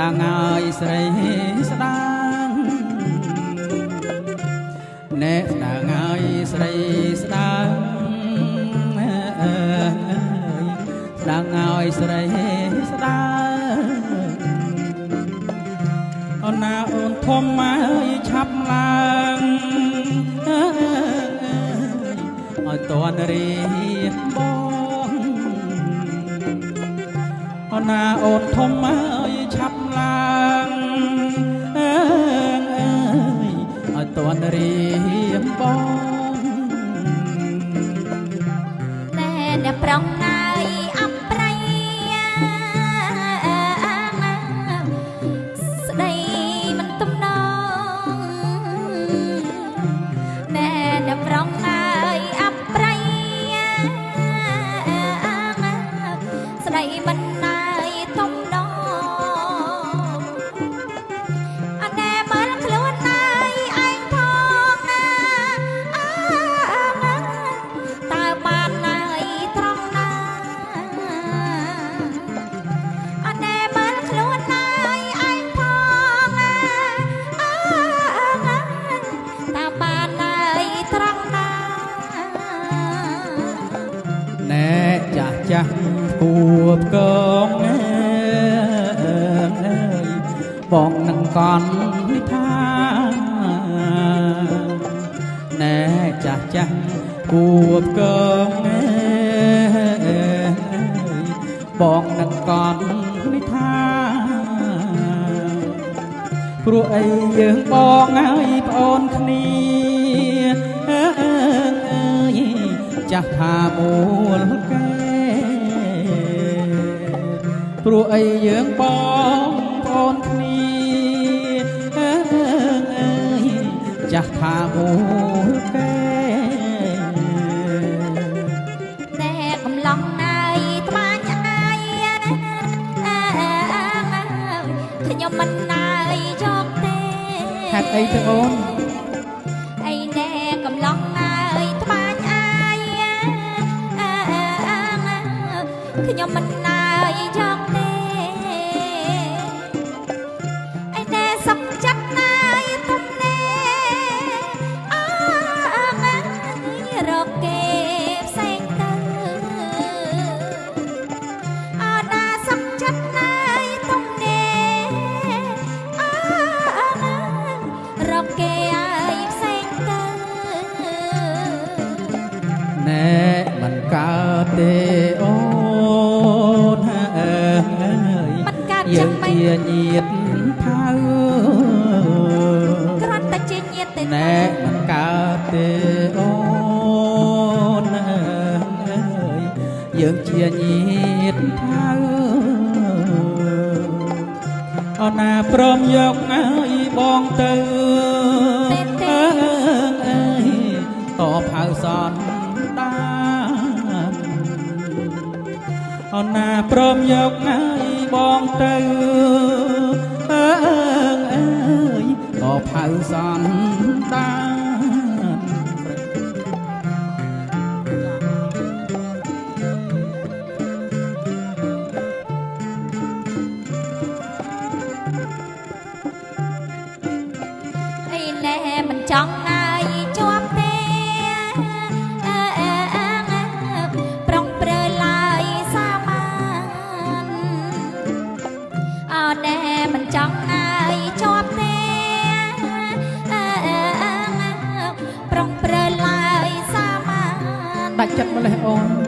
ដាងហើយស្រីស្ដាងណែស្ដាងហើយស្រីស្ដាងស្ដាងហើយស្រីស្ដាងអូនណាអូនធំមកឆាប់ឡើងឲ្យតនរៀបបងអូនណាអូនធំមកឆាប់ឡើងឲ្យតនរៀបបងតែអ្នកប្រុងណាយអបប្រៃស្ដីមិនទំនងណែអ្នកប្រុងណាយអបប្រៃស្ដីមិនណាយទំនងអណែមើលខ្លួនណាយឯងផងណាតើបានណាយត្រង់ណាអណែមើលខ្លួនណាយឯងផងណាតើបានណាយត្រង់ណាណែចាស់ចាស់គួបកងបងនឹងកន់និថាណែចាស់ចាស់គួបកងបងនឹងកន់និថាព្រោះអីយើងបងហើយប្អូនគ្នាចាស់ថាមូលគេព្រោះអីយើងបងប្អូនគ្នាចាស់ថាមូលគេតែកំឡុងណាយត្បាញអាយខ្ញុំមិនណាយយកទេហេតុអីទៅអូនអីណែកំឡុងណាយត្បាញអាយខ្ញុំមិនណាយយកទេអីណែសុខចិត្តណាយទុំណែរកគេផ្សេងទៅអណាសុខចិត្តណាយទុំណែរកគេឲ្យផ្សេងទៅណែមិនកើតទេអូនមិនកើតយើងជាញាតិថៅគ្រាន់តែជាញាតិទេណែមិនកើតទេអូនយើងជាញាតិថៅអូនណាព្រមយកឲ្យបងទៅតបហៅសនដានអូនណាព្រមយកឲ្យបងទៅតបហៅសនដានអីណែមិនចង់ឲ្យជាប់ទេប្រុងព្រើឡើយសាមានអូណែមិនចង់ឲ្យជាប់ទេប្រុងព្រើឡើយសាមានដាច់ចិត្តម្លេះអូន